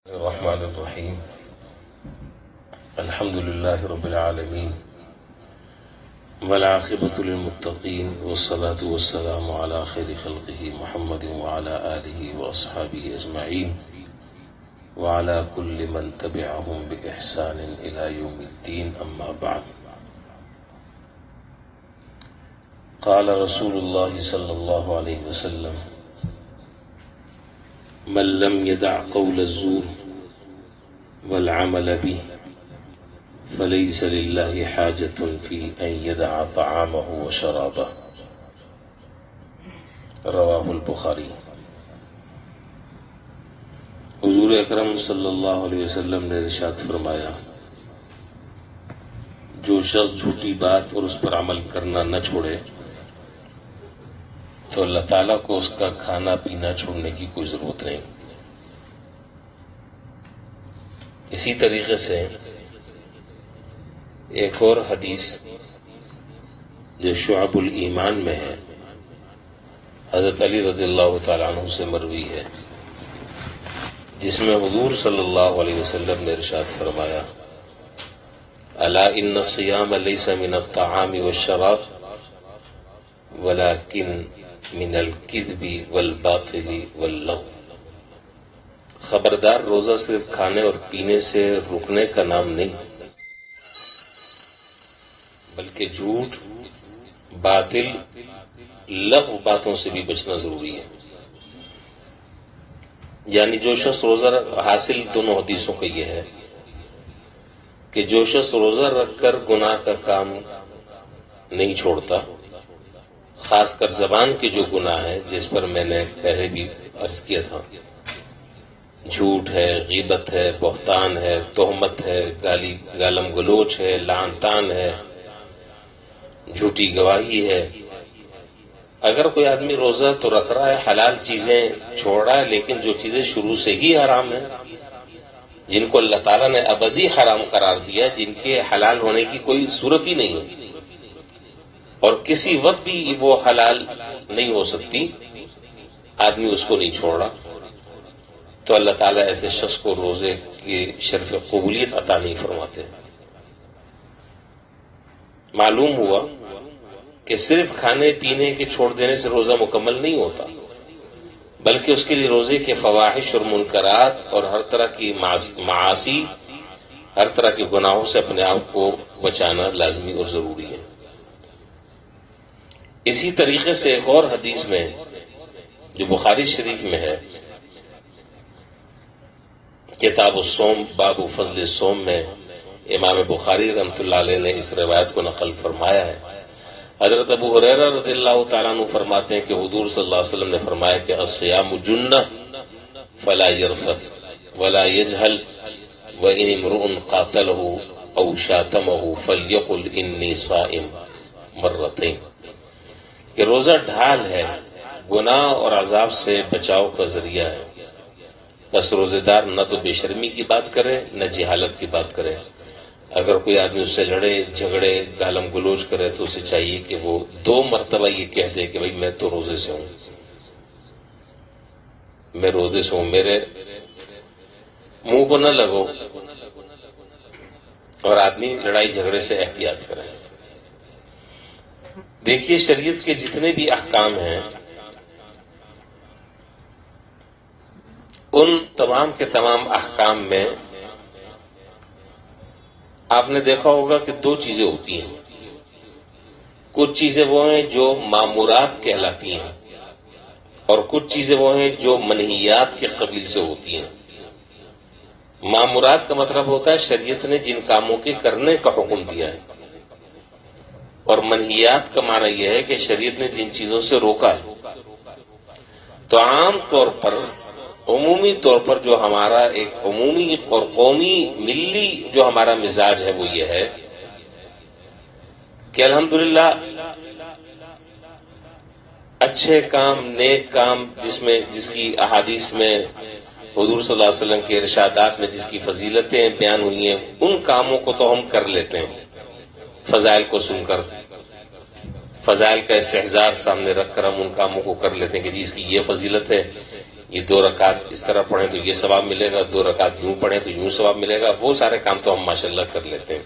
الرحمن الرحیم الحمد للہ رب العالمین والعاقبۃ للمتقین والصلاة والسلام علی خیر خلقہ محمد وعلی آلہ واصحابہ اجمعین وعلی کل من تبعہم بإحسان الی یوم الدین اما بعد قال رسول اللہ صلی اللہ علیہ وسلم من لم يدع قول الزور والعمل به فليس لله حاجة في أن يدع طعامه وشرابه رواه البخاری۔ حضور اکرم صلی اللہ علیہ وسلم نے ارشاد فرمایا، جو شخص جھوٹی بات اور اس پر عمل کرنا نہ چھوڑے تو اللہ تعالیٰ کو اس کا کھانا پینا چھوڑنے کی کوئی ضرورت نہیں۔ اسی طریقے سے ایک اور حدیث جو شعب الایمان میں ہے، حضرت علی رضی اللہ تعالیٰ عنہ سے مروی ہے، جس میں حضور صلی اللہ علیہ وسلم نے ارشاد فرمایا، الا ان الصیام لیس من الطعام والشراب ولكن من الکذب والباطل واللغو۔ خبردار، روزہ صرف کھانے اور پینے سے رکنے کا نام نہیں، بلکہ جھوٹ، باطل، لغو باتوں سے بھی بچنا ضروری ہے۔ یعنی جو شخص روزہ حاصل دونوں حدیثوں کا یہ ہے کہ جو شخص روزہ رکھ کر گناہ کا کام نہیں چھوڑتا، خاص کر زبان کے جو گناہ ہیں جس پر میں نے پہلے بھی عرض کیا تھا، جھوٹ ہے، غیبت ہے، بہتان ہے، تہمت ہے، گالم گلوچ ہے، لعن طعن ہے، جھوٹی گواہی ہے۔ اگر کوئی آدمی روزہ تو رکھ رہا ہے، حلال چیزیں چھوڑ رہا ہے، لیکن جو چیزیں شروع سے ہی حرام ہیں، جن کو اللہ تعالیٰ نے ابدی حرام قرار دیا، جن کے حلال ہونے کی کوئی صورت ہی نہیں ہے اور کسی وقت بھی وہ حلال نہیں ہو سکتی، آدمی اس کو نہیں چھوڑ رہا، تو اللہ تعالیٰ ایسے شخص کو روزے کی شرف قبولیت عطا نہیں فرماتے۔ معلوم ہوا کہ صرف کھانے پینے کے چھوڑ دینے سے روزہ مکمل نہیں ہوتا، بلکہ اس کے لیے روزے کے فواحش اور منکرات اور ہر طرح کی معاصی، ہر طرح کے گناہوں سے اپنے آپ کو بچانا لازمی اور ضروری ہے۔ اسی طریقے سے ایک اور حدیث میں جو بخاری شریف میں ہے، کتاب الصوم باب فضل الصوم میں امام بخاری رحمۃ اللہ علیہ نے اس روایت کو نقل فرمایا ہے۔ حضرت ابو ہریرہ رضی اللہ تعالیٰ عنہ فرماتے ہیں کہ حضور صلی اللہ علیہ وسلم نے فرمایا کہ الصیام جنہ فلا یرفث ولا یجہل وان امرؤ قاتلہ او شاتمہ فلیقل انی صائم مرتین، کہ روزہ ڈھال ہے، گناہ اور عذاب سے بچاؤ کا ذریعہ ہے۔ بس روزے دار نہ تو بے شرمی کی بات کرے نہ جہالت کی بات کرے۔ اگر کوئی آدمی اس سے لڑے جھگڑے گالم گلوچ کرے تو اسے چاہیے کہ وہ 2 مرتبہ یہ کہہ دے کہ بھئی میں تو روزے سے ہوں، میں روزے سے ہوں، میرے منہ کو نہ لگو، اور آدمی لڑائی جھگڑے سے احتیاط کرے۔ دیکھیے، شریعت کے جتنے بھی احکام ہیں ان تمام کے تمام احکام میں آپ نے دیکھا ہوگا کہ 2 چیزیں ہوتی ہیں۔ کچھ چیزیں وہ ہیں جو مامورات کہلاتی ہیں اور کچھ چیزیں وہ ہیں جو منہیات کے قبیل سے ہوتی ہیں۔ مامورات کا مطلب ہوتا ہے شریعت نے جن کاموں کے کرنے کا حکم دیا ہے، اور منہیات کا معنی یہ ہے کہ شریعت نے جن چیزوں سے روکا ہے۔ تو عام طور پر، عمومی طور پر جو ہمارا ایک عمومی اور قومی ملی جو ہمارا مزاج ہے وہ یہ ہے کہ الحمدللہ اچھے کام، نیک کام، جس کی احادیث میں حضور صلی اللہ علیہ وسلم کے ارشادات میں جس کی فضیلتیں بیان ہوئی ہیں، ان کاموں کو تو ہم کر لیتے ہیں، فضائل کو سن کر، فضائل کا استحضار سامنے رکھ کر ہم ان کاموں کو کر لیتے ہیں کہ جی اس کی یہ فضیلت ہے، یہ 2 رکعت اس طرح پڑھیں تو یہ ثواب ملے گا، 2 رکعت یوں پڑھیں تو یوں ثواب ملے گا، وہ سارے کام تو ہم ماشاءاللہ کر لیتے ہیں.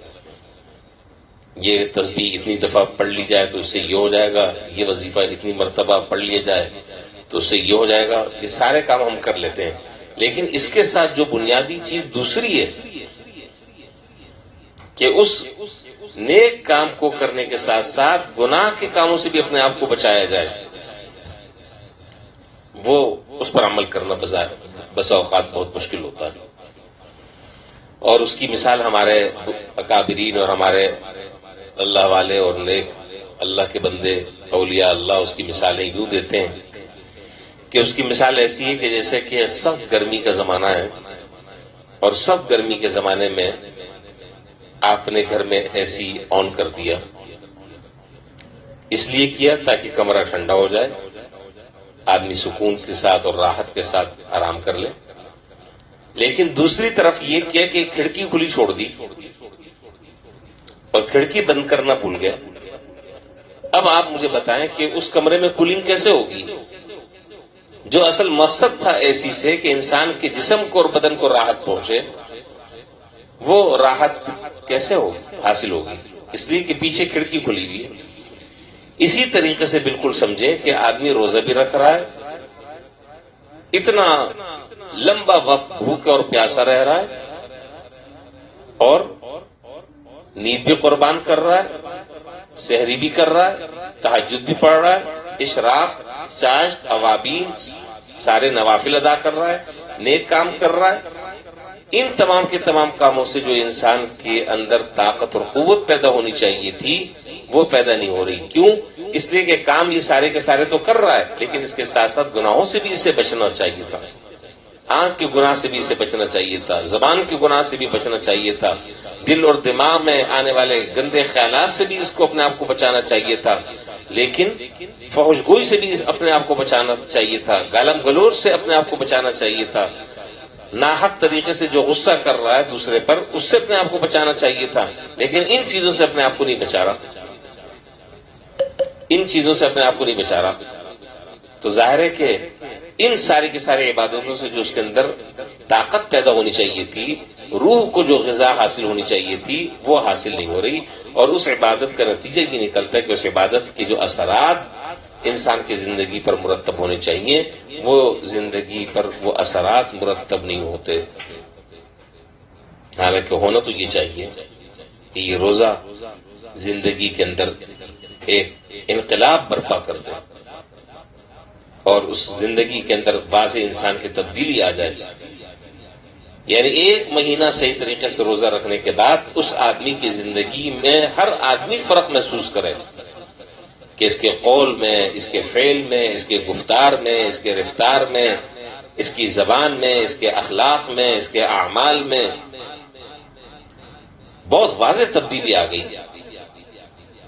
یہ تسبیح اتنی دفعہ پڑھ لی جائے تو اس سے یہ ہو جائے گا، یہ وظیفہ اتنی مرتبہ پڑھ لیا جائے تو اس سے یہ ہو جائے گا، یہ سارے کام ہم کر لیتے ہیں. لیکن اس کے ساتھ جو بنیادی چیز دوسری ہے کہ اس نیک کام کو کرنے کے ساتھ ساتھ گناہ کے کاموں سے بھی اپنے آپ کو بچایا جائے، وہ اس پر عمل کرنا بسا اوقات بہت مشکل ہوتا ہے. اور اس کی مثال ہمارے اکابرین اور ہمارے اللہ والے اور نیک اللہ کے بندے اولیاء اللہ اس کی مثالیں یوں دیتے ہیں کہ اس کی مثال ایسی ہے کہ جیسے کہ سخت گرمی کا زمانہ ہے، اور سخت گرمی کے زمانے میں آپ نے گھر میں اے سی آن کر دیا. اس لیے کیا تاکہ کمرہ ٹھنڈا ہو جائے، آدمی سکون کے ساتھ اور راحت کے ساتھ آرام کر لے. لیکن دوسری طرف یہ کیا کہ کھڑکی کھلی چھوڑ دی اور کھڑکی بند کرنا بھول گیا. اب آپ مجھے بتائیں کہ اس کمرے میں کولنگ کیسے ہوگی؟ جو اصل مقصد تھا اے سی سے کہ انسان کے جسم کو اور بدن کو راحت پہنچے، وہ راحت کیسے حاصل ہوگی؟ اس لیے کہ پیچھے کھڑکی کھلی ہوئی ہے. اسی طریقے سے بالکل سمجھے کہ آدمی روزہ بھی رکھ رہا ہے، اتنا لمبا وقت بھوکا اور پیاسا رہ رہا ہے، اور نیند بھی قربان کر رہا ہے، سحری بھی کر رہا ہے، تہجد بھی پڑھ رہا ہے، اشراق، چاشت، اوابین، سارے نوافل ادا کر رہا ہے، نیک کام کر رہا ہے. ان تمام کے تمام کاموں سے جو انسان کے اندر طاقت اور قوت پیدا ہونی چاہیے تھی وہ پیدا نہیں ہو رہی. کیوں؟ اس لیے کہ کام یہ سارے کے سارے تو کر رہا ہے، لیکن اس کے ساتھ ساتھ گناہوں سے بھی اسے بچنا چاہیے تھا. آنکھ کے گناہ سے بھی اسے بچنا چاہیے تھا، زبان کے گناہ سے بھی بچنا چاہیے تھا، دل اور دماغ میں آنے والے گندے خیالات سے بھی اس کو اپنے آپ کو بچانا چاہیے تھا، لیکن فحش گوئی سے بھی اپنے آپ کو بچانا چاہیے تھا، گالم گلوچ سے اپنے آپ کو بچانا چاہیے تھا، ناحق طریقے سے جو غصہ کر رہا ہے دوسرے پر اس سے اپنے آپ کو بچانا چاہیے تھا. لیکن ان چیزوں سے اپنے آپ کو نہیں بچا رہا، ان چیزوں سے اپنے آپ کو نہیں بچا رہا. تو ظاہر ہے کہ ان ساری کی ساری عبادتوں سے جو اس کے اندر طاقت پیدا ہونی چاہیے تھی، روح کو جو غذا حاصل ہونی چاہیے تھی وہ حاصل نہیں ہو رہی. اور اس عبادت کا نتیجہ یہ نکلتا ہے کہ اس عبادت کے جو اثرات انسان کی زندگی پر مرتب ہونے چاہیے وہ زندگی پر وہ اثرات مرتب نہیں ہوتے. حالانکہ ہونا تو یہ چاہیے کہ یہ روزہ زندگی کے اندر ایک انقلاب برپا کر دے اور اس زندگی کے اندر واضح انسان کی تبدیلی آ جائے. یعنی 1 مہینہ صحیح طریقے سے روزہ رکھنے کے بعد اس آدمی کی زندگی میں ہر آدمی فرق محسوس کرے کہ اس کے قول میں، اس کے فعل میں، اس کے گفتار میں، اس کے رفتار میں، اس کی زبان میں، اس کے اخلاق میں، اس کے اعمال میں بہت واضح تبدیلی آ گئی.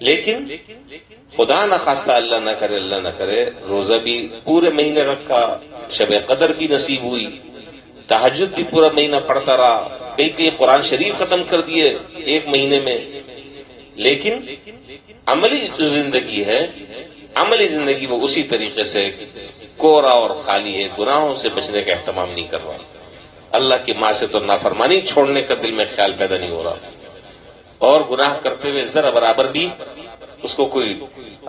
لیکن خدا نہ خواستہ، اللہ نہ کرے روزہ بھی پورے مہینے رکھا، شب قدر بھی نصیب ہوئی، تہجد بھی پورا مہینہ پڑھتا رہا، کئی قرآن شریف ختم کر دیے 1 مہینے میں، لیکن عملی جو زندگی ہے، عملی زندگی وہ اسی طریقے سے کورا اور خالی ہے، گناہوں سے بچنے کا اہتمام نہیں کر رہا، اللہ کی معصیت اور نافرمانی چھوڑنے کا دل میں خیال پیدا نہیں ہو رہا، اور گناہ کرتے ہوئے ذرا برابر بھی اس کو کوئی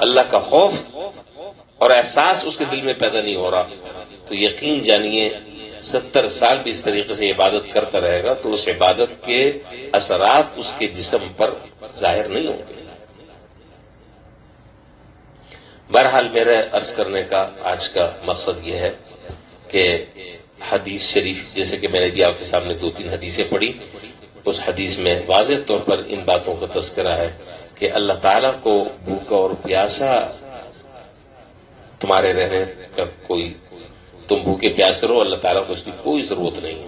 اللہ کا خوف اور احساس اس کے دل میں پیدا نہیں ہو رہا. تو یقین جانیے 70 سال بھی اس طریقے سے عبادت کرتا رہے گا تو اس عبادت کے اثرات اس کے جسم پر ظاہر نہیں ہوں گے. بہرحال میرا عرض کرنے کا آج کا مقصد یہ ہے کہ حدیث شریف، جیسے کہ میں نے بھی آپ کے سامنے 2-3 حدیثیں پڑھی، اس حدیث میں واضح طور پر ان باتوں کا تذکرہ ہے کہ اللہ تعالیٰ کو بھوکا اور پیاسا تمہارے رہنے کا تم بھوکے پیاسے رہو، اللہ تعالیٰ کو اس کی کوئی ضرورت نہیں ہے.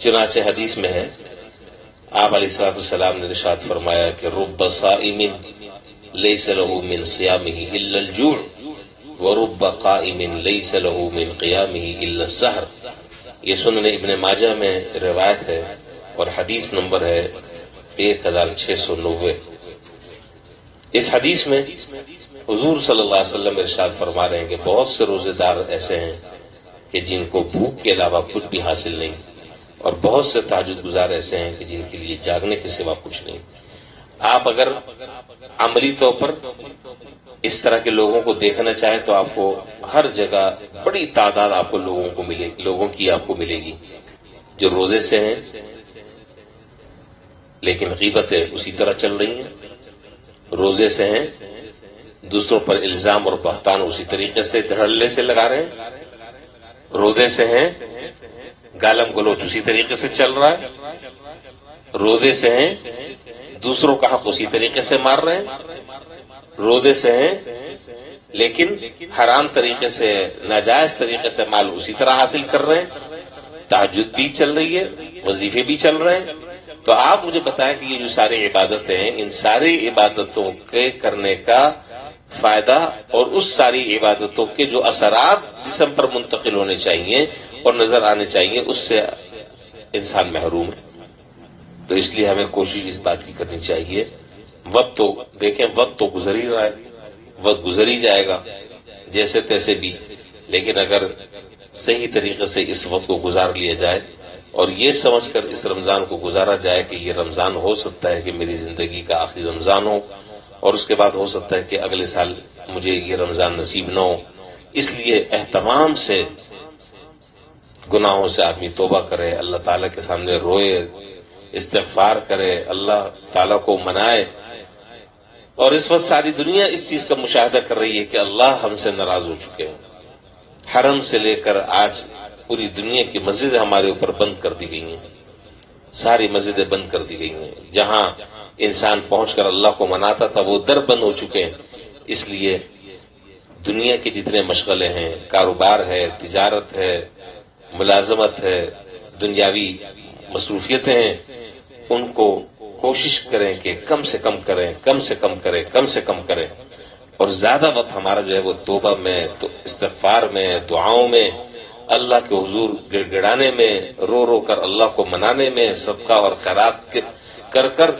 چنانچہ حدیث میں ہے آپ علیہ الصلوۃ والسلام نے ارشاد فرمایا کہ رب صائم لیس له من صیامه الا الجوع ورب قائم لیس له من قیامه الا السحر. یہ سنن ابن ماجہ میں روایت ہے اور حدیث نمبر ہے 1690. اس حدیث میں حضور صلی اللہ علیہ وسلم ارشاد فرما رہے ہیں کہ بہت سے روزے دار ایسے ہیں کہ کہ جن کو بھوک کے علاوہ کچھ بھی حاصل نہیں، اور بہت سے تہجد گزار ایسے ہیں کہ جن کے لیے جاگنے کے سوا کچھ نہیں۔ آپ اگر عملی طور پر اس طرح کے لوگوں کو دیکھنا چاہیں تو آپ کو ہر جگہ بڑی تعداد آپ کو لوگوں کی آپ کو ملے گی جو روزے سے ہیں لیکن غیبتیں اسی طرح چل رہی ہیں، روزے سے ہیں دوسروں پر الزام اور بہتان اسی طریقے سے دھڑلے سے لگا رہے ہیں، روزے سے ہیں گالم گلوچ اسی طریقے سے چل رہا ہے، روزے سے ہیں دوسروں کا حق اسی طریقے سے مار رہے ہیں، روزے سے ہیں لیکن حرام طریقے سے ناجائز طریقے سے مال اسی طرح حاصل کر رہے ہیں، تہجد بھی چل رہی ہے، وظیفے بھی چل رہے ہیں۔ تو آپ مجھے بتائیں کہ یہ جو ساری عبادتیں ہیں، ان ساری عبادتوں کے کرنے کا فائدہ اور اس ساری عبادتوں کے جو اثرات جسم پر منتقل ہونے چاہیے اور نظر آنے چاہیے، اس سے انسان محروم ہے۔ تو اس لیے ہمیں کوشش اس بات کی کرنی چاہیے، وقت تو دیکھیں، وقت تو گزر ہی رہا ہے، وقت گزر ہی جائے گا جیسے تیسے بھی، لیکن اگر صحیح طریقے سے اس وقت کو گزار لیا جائے اور یہ سمجھ کر اس رمضان کو گزارا جائے کہ یہ رمضان ہو سکتا ہے کہ میری زندگی کا آخری رمضان ہو، اور اس کے بعد ہو سکتا ہے کہ اگلے سال مجھے یہ رمضان نصیب نہ ہو، اس لیے اہتمام سے گناہوں سے آدمی توبہ کرے، اللہ تعالیٰ کے سامنے روئے، استغفار کرے، اللہ تعالیٰ کو منائے۔ اور اس وقت ساری دنیا اس چیز کا مشاہدہ کر رہی ہے کہ اللہ ہم سے ناراض ہو چکے ہیں، حرم سے لے کر آج پوری دنیا کی مسجدیں ہمارے اوپر بند کر دی گئی ہیں، ساری مسجدیں بند کر دی گئی ہیں، جہاں انسان پہنچ کر اللہ کو مناتا تھا وہ در بند ہو چکے ہیں۔ اس لیے دنیا کے جتنے مشغلے ہیں، کاروبار ہے، تجارت ہے، ملازمت ہے، دنیاوی مصروفیتیں ہیں، ان کو کوشش کریں کہ کم سے کم کریں، کم سے کم کریں، کم سے کم کریں، اور زیادہ وقت ہمارا جو ہے وہ توبہ میں، تو استغفار میں، دعاؤں میں، اللہ کے حضور گڑ گڑانے میں، رو رو کر اللہ کو منانے میں، صدقہ اور خیرات کر کر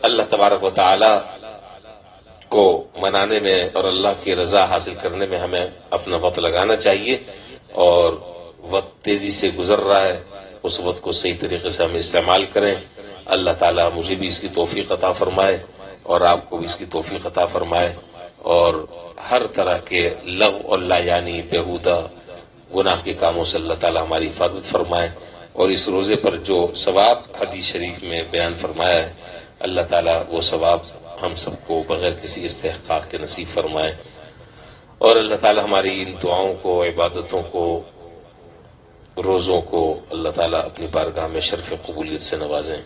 اللہ تبارک و تعالی کو منانے میں اور اللہ کی رضا حاصل کرنے میں ہمیں اپنا وقت لگانا چاہیے۔ اور وقت تیزی سے گزر رہا ہے، اس وقت کو صحیح طریقے سے ہم استعمال کریں۔ اللہ تعالیٰ مجھے بھی اس کی توفیق عطا فرمائے اور آپ کو بھی اس کی توفیق عطا فرمائے، اور ہر طرح کے لغو اور لا یعنی بیہودہ گناہ کے کاموں سے اللہ تعالیٰ ہماری حفاظت فرمائے، اور اس روزے پر جو ثواب حدیث شریف میں بیان فرمایا ہے، اللہ تعالیٰ وہ ثواب ہم سب کو بغیر کسی استحقاق کے نصیب فرمائے، اور اللہ تعالیٰ ہماری ان دعاؤں کو، عبادتوں کو، روزوں کو اللہ تعالیٰ اپنی بارگاہ میں شرف قبولیت سے نوازیں۔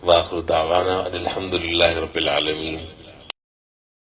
وآخر دعوانا الحمدللہ رب العالمین۔